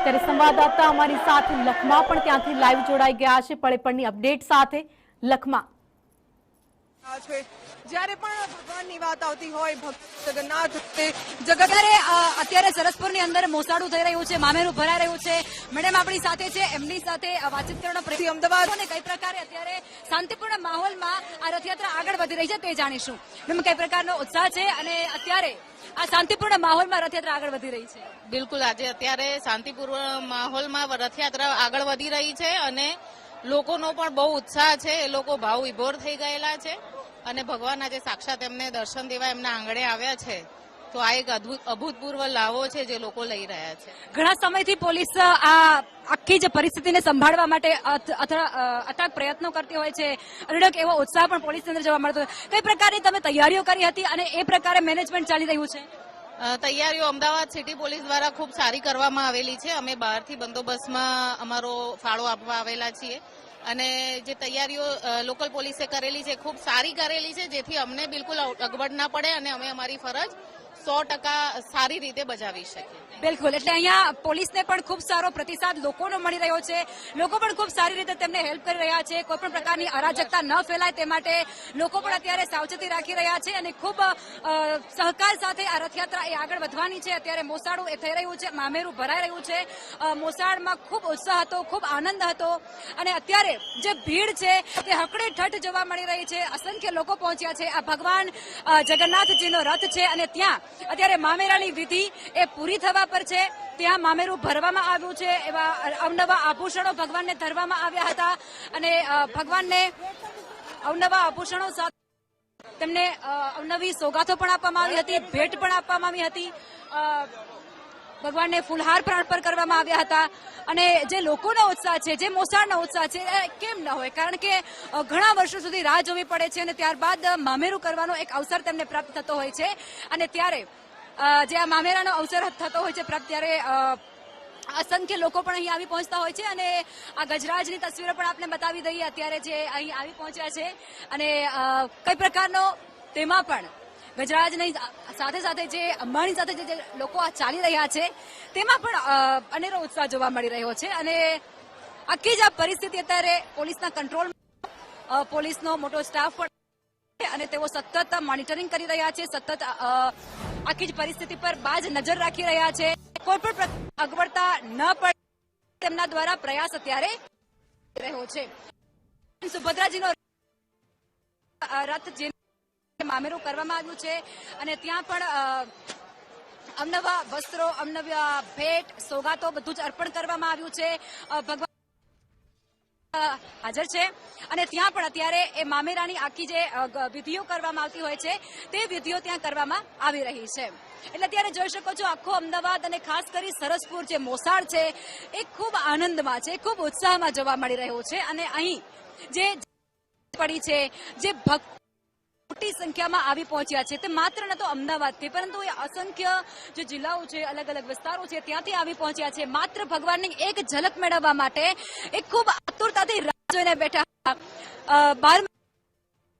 ત્યારે સંવાદદાતા અમારી સાથે લખમા પણ ત્યાંથી લાઈવ જોડાઈ ગયા છે પળેપળની અપડેટ સાથે. લખમા, જ્યારે પણ ભગવાનની વાત આવતી હોય જગન્નાથ અત્યારે સરસપુરની અંદર મોસાળું થઈ રહ્યું છે, મામેરું ભરાઈ રહ્યું છે. મેડમ આપણી સાથે છે, એમની સાથે વાતચીત કરવાનો પ્રયત્ન. અમદાવાદ અને કઈ પ્રકારે અત્યારે શાંતિપૂર્ણ માહોલમાં આ રથયાત્રા આગળ વધી રહી છે તે જાણીશું. મેમ, કઈ પ્રકારનો ઉત્સાહ છે અને અત્યારે આ શાંતિપૂર્ણ માહોલમાં રથયાત્રા આગળ વધી રહી છે? બિલકુલ, આજે અત્યારે શાંતિપૂર્ણ માહોલમાં રથયાત્રા આગળ વધી રહી છે અને લોકોનો પણ બહુ ઉત્સાહ છે. એ લોકો ભાવ વિભોર થઈ ગયેલા છે અને ભગવાન આજે સાક્ષાત એમને દર્શન દેવા એમના આંગણે આવ્યા છે. તો આ એક અભૂતપૂર્વ લાવો છે જે લોકો લઈ રહ્યા છે. ઘણા સમયથી પોલીસ આ આખી જે પરિસ્થિતિને સંભાળવા માટે અથાગ પ્રયત્નો કરતી હોય છે. અઢળક એવો ઉત્સાહ પણ પોલીસની અંદર જોવા મળતો હોય. કઈ પ્રકારની તમે તૈયારીઓ કરી હતી અને એ પ્રકારે મેનેજમેન્ટ ચાલી રહ્યું છે? તૈયારીઓ અમદાવાદ સિટી પોલીસ દ્વારા ખૂબ સારી કરવામાં આવેલી છે. અમે બહારથી બંદોબસ્તમાં અમારો ફાળો આપવા આવેલા છીએ અને જે તૈયારીઓ લોકલ પોલીસે કરેલી છે ખૂબ સારી કરેલી છે, જેથી અમને બિલકુલ અગવડ ના પડે અને અમે અમારી ફરજ 100% સારી રીતે બજાવી શકીએ. બિલકુલ, એટલે અહીંયા પોલીસને પણ ખૂબ સારો પ્રતિસાદ લોકોનો મળી રહ્યો છે. લોકો પણ ખૂબ સારી રીતે તેમને હેલ્પ કરી રહ્યા છે. કોઈ પણ પ્રકારની અરાજકતા ન ફેલાય તે માટે લોકો પણ અત્યારે સાવચેતી રાખી રહ્યા છે અને ખૂબ સહકાર સાથે આ રથયાત્રા એ આગળ વધવાની છે. અત્યારે મોસાળું એ થઈ રહ્યું છે, મામેરું ભરાઈ રહ્યું છે. મોસાળમાં ખૂબ ઉત્સાહ હતો, ખૂબ આનંદ હતો અને અત્યારે જે ભીડ છે તે હકડે ઠઠ જોવા મળી રહી છે. અસંખ્ય લોકો પહોંચ્યા છે. આ ભગવાન જગન્નાથજીનો રથ છે અને ત્યાં અત્યારે મામેરાની વિધિ એ પૂરી થવા પર છે. ત્યાં મામેરું ભરવામાં આવ્યું છે. એવા અવનવા આભૂષણો ભગવાનને ધરવામાં આવ્યા હતા અને ભગવાનને અવનવા આભૂષણો સાથે તેમને અવનવી સોગાતો પણ આપવામાં આવી હતી, ભેટ પણ આપવામાં આવી હતી. ભગવાનને ફૂલહાર પણ અર્પણ કરવામાં આવ્યા હતા અને જે લોકોનો ઉત્સાહ છે, જે મોસાળનો ઉત્સાહ છે, કેમ ન હોય? કારણ કે ઘણા વર્ષો સુધી રાહ જોવી પડે છે અને ત્યારબાદ મામેરું કરવાનો એક અવસર તેમને પ્રાપ્ત થતો હોય છે અને ત્યારે જે આ મામેરાનો અવસર થતો હોય છે પ્રાપ્ત, ત્યારે અસંખ્ય લોકો પણ અહીં આવી પહોંચતા હોય છે અને આ ગજરાજની તસવીરો પણ આપને બતાવી દઈએ. અત્યારે જે અહીં આવી પહોંચ્યા છે અને કઈ પ્રકારનો તેમાં પણ ગજરાજની સાથે સાથે જે અંબાણી સાથે જે લોકો આ ચાલી રહ્યા છે તેમાં પણ અનેરો ઉત્સાહ જોવા મળી રહ્યો છે અને આખી જ આ પરિસ્થિતિ અત્યારે પોલીસના કંટ્રોલમાં, પોલીસનો મોટો સ્ટાફ પણ અને તેઓ સતત મોનિટરિંગ કરી રહ્યા છે, સતત આખી જ પરિસ્થિતિ પર બાજ નજર રાખી રહ્યા છે. કોઈ પણ અગવડતા ન પડે તેમના દ્વારા પ્રયાસ અત્યારે રહ્યો છે. સુભદ્રાજીનો રથ જે મામેરું કરવામાં આવ્યું છે અને ત્યાં પણ અવનવા વસ્ત્રો, અવનવા ભેટ, સોગાતો બધું જ અર્પણ કરવામાં આવ્યું છે. ભગવાન હાજર છે અને ત્યાં પણ અત્યારે એ મામેરાની આખી જે વિધિઓ કરવામાં આવતી હોય છે તે વિધિઓ ત્યાં કરવામાં આવી રહી છે. એટલે અત્યારે જોઈ શકો છો આખો અમદાવાદ અને ખાસ કરી સરસપુર જે મોસાળ છે એ ખૂબ આનંદમાં છે, ખૂબ ઉત્સાહમાં જોવા મળી રહ્યું છે અને અહીં જે પડી છે, જે મોટી સંખ્યામાં આવી પહોંચ્યા છે તે માત્ર ન તો અમદાવાદથી પરંતુ એ અસંખ્ય જે જિલ્લાઓ છે, અલગ અલગ વિસ્તારો છે ત્યાંથી આવી પહોંચ્યા છે માત્ર ભગવાનની એક ઝલક મેળવવા માટે. એ ખૂબ આતુરતાથી રાહ જોઈને બેઠા હતા.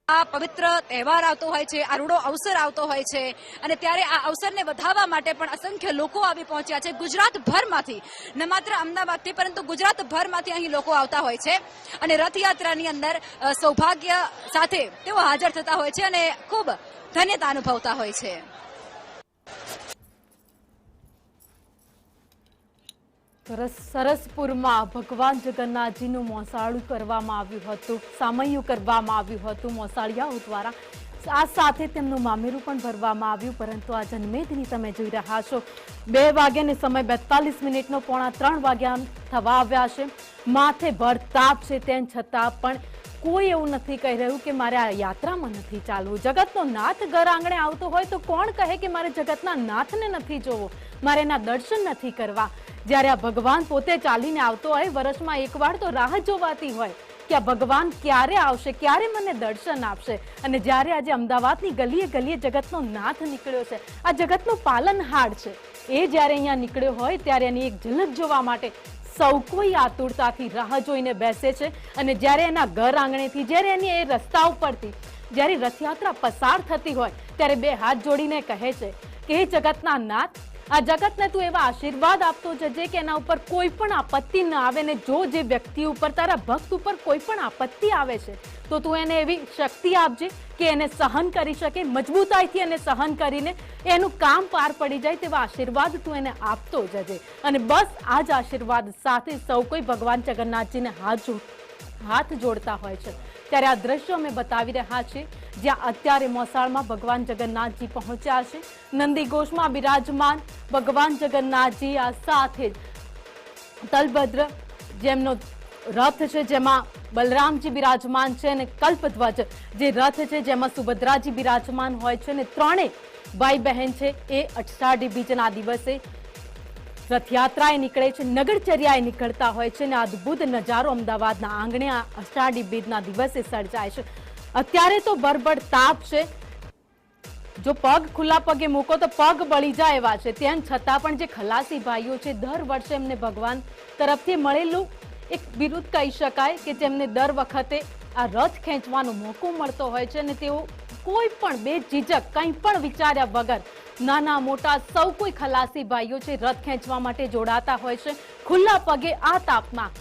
આ પવિત્ર તહેવાર આવતો હોય છે, આ રૂડો અવસર આવતો હોય છે અને ત્યારે આ અવસરને વધાવવા માટે પણ અસંખ્ય લોકો આવી પહોંચ્યા છે. ગુજરાતભરમાંથી, ન માત્ર અમદાવાદથી પરંતુ ગુજરાતભરમાંથી અહીં લોકો આવતા હોય છે અને રથયાત્રાની અંદર સૌભાગ્ય સાથે તેઓ હાજર થતા હોય છે અને ખૂબ ધન્યતા અનુભવતા હોય છે. સરસપુરમાં ભગવાન જગન્નાથજીનું મોસાળું કરવામાં આવ્યું હતું, સામૈયું કરવામાં આવ્યું હતું મોસાળિયાઓ દ્વારા. આ સાથે તેમનું મામેરું પણ ભરવામાં આવ્યું. પરંતુ આ જન્મેદની તમે જોઈ રહ્યા છો 2 વાગ્યાને સમય 42 મિનિટનો 2:45 વાગ્યા થવા આવ્યા છે. માથે ભરતાપ છે તેમ છતાં પણ કોઈ એવું નથી કહી રહ્યું કે મારે આ યાત્રામાં નથી ચાલવું. જગતનો નાથ ઘર આંગણે આવતો હોય તો કોણ કહે કે મારે જગતના નાથને નથી જોવો, મારે એના દર્શન નથી કરવા? જ્યારે આ ભગવાન પોતે ચાલીને આવતો હોય, વર્ષમાં એકવાર તો રાહ જોવાતી હોય કે આ ભગવાન ક્યારે આવશે, ક્યારે મને દર્શન આપશે. અને જ્યારે આજે અમદાવાદની ગલીએ ગલીએ જગતનો નાથ નીકળ્યો છે, આ જગતનો પાલનહાર છે, એ જ્યારે અહીંયા નીકળ્યો હોય ત્યારે એની એક ઝલક જોવા માટે સૌ કોઈ આતુરતાથી રાહ જોઈને બેસે છે. અને જ્યારે એના ઘર આંગણેથી, જ્યારે એની એ રસ્તા ઉપરથી જ્યારે રથયાત્રા પસાર થતી હોય ત્યારે 2 હાથ જોડીને કહે છે કે હે જગતના નાથ, આ જગતને તું એવા આશીર્વાદ આપતો જજે કે એના ઉપર કોઈ પણ આપત્તિ ન આવે ને જો જે વ્યક્તિ ઉપર તારા ભક્ત ઉપર કોઈ પણ આપત્તિ આવે છે તો તું એને એવી શક્તિ આપજે કે એને સહન કરી શકે, મજબૂતાઈથી એને સહન કરીને એનું કામ પાર પડી જાય તેવા આશીર્વાદ તું એને આપતો જજે। અને બસ આ જ આશીર્વાદ સાથે સૌ કોઈ ભગવાન જગન્નાથજીને હાથ જોડતા હોય છે। ત્યારે આ દ્રશ્યો અમે બતાવી રહ્યા છીએ જ્યાં અત્યારે મોસાળમાં ભગવાન જગન્નાથજી પહોંચ્યા છે। નંદીઘોષમાં બિરાજમાન ભગવાન જગન્નાથજી આ સાથે જ તલભદ્ર જેમનો રથ છે જેમાં બલરામજી બિરાજમાન છે અને કલ્પધ્વજ જે રથ છે જેમાં સુભદ્રાજી બિરાજમાન હોય છે અને ત્રણેય ભાઈ બહેન છે એ અષાઢી બીજના દિવસે રથયાત્રાએ નીકળે છે, નગરચર્યાએ નીકળતા હોય છે અને અદ્ભુત નજારો અમદાવાદના આંગણે આ અષાઢી બીજના દિવસે સર્જાય છે। અત્યારે તો બરબડ તાપ છે, જો પગ ખુલ્લા પગે મૂકો તો પગ બળી જાય એવા છે, તેમ છતાં પણ જે ખલાસી ભાઈઓ છે દર વર્ષે એમને ભગવાન તરફથી મળેલું એક બિરુદ કહી શકાય કે જેમને દર વખતે આ રથ ખેંચવાનો મોકો મળતો હોય છે અને તેઓ કોઈ પણ બે ઝીઝક કંઈ પણ વિચાર્યા વગર નાના મોટા સૌ કોઈ ખલાસી ભાઈઓ છે રથ ખેંચવા માટે જોડાતા હોય છે ખુલ્લા પગે આ તાપમાં।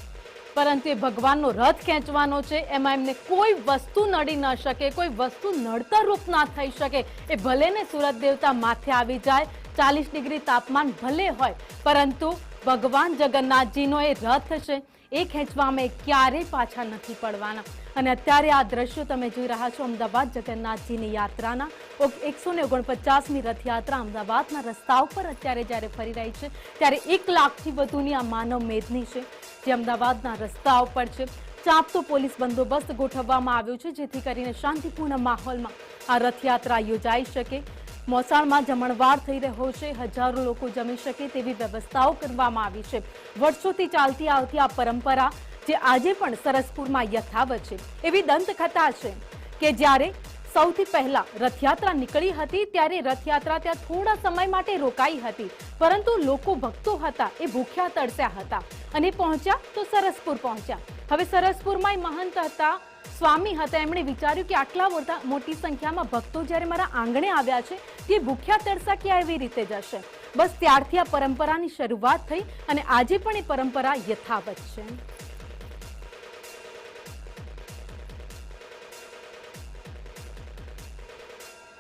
પરંતુ એ ભગવાનનો રથ ખેંચવાનો છે એમાં એમને કોઈ વસ્તુ નડી ન શકે, કોઈ વસ્તુ નડતરરૂપ ના થઈ શકે। એ ભલે ને સૂરજ દેવતા માથે આવી જાય, 40 ડિગ્રી તાપમાન ભલે હોય, પરંતુ ભગવાન જગન્નાથજીનો એ રથ છે એ ખેંચવામાં ક્યારેય પાછા નથી પડવાના। અને અત્યારે આ દ્રશ્યો તમે જોઈ રહ્યા છો અમદાવાદ જગન્નાથજીની યાત્રાના 149મી રથયાત્રા અમદાવાદના રસ્તા ઉપર અત્યારે જ્યારે ફરી રહી છે ત્યારે 1 લાખથી વધુની આ માનવ મેદની છે જે અમદાવાદના રસ્તા ઉપર છે। ચાંપતો પોલીસ બંદોબસ્ત ગોઠવવામાં આવ્યો છે જેથી કરીને શાંતિપૂર્ણ માહોલમાં આ રથયાત્રા યોજાઈ શકે। મોસાળમાં જમણવાર થઈ રહ્યો છે, હજારો લોકો જમી શકે તેવી વ્યવસ્થાઓ કરવામાં આવી છે। વર્ષોથી ચાલતી આવતી આ પરંપરા જે આજે પણ સરસપુરમાં યથાવત છે। એવી દંતકથા છે કે જ્યારે સૌથી પહેલા રથયાત્રા નીકળી હતી ત્યારે રથયાત્રા ત્યાં થોડા સમય માટે રોકાઈ હતી, પરંતુ લોકો ભક્તો હતા એ ભૂખ્યા તરસ્યા હતા અને પહોંચ્યા તો સરસપુર પહોંચ્યા। હવે સરસપુરમાં મહંત હતા, સ્વામી હતા, એમણે વિચાર્યું કે આટલા મોટી સંખ્યામાં ભક્તો જ્યારે મારા આંગણે આવ્યા છે તે ભૂખ્યા તરસ્યા ક્યાં એવી રીતે જશે। બસ ત્યારથી આ પરંપરાની શરૂઆત થઈ અને આજે પણ એ પરંપરા યથાવત છે।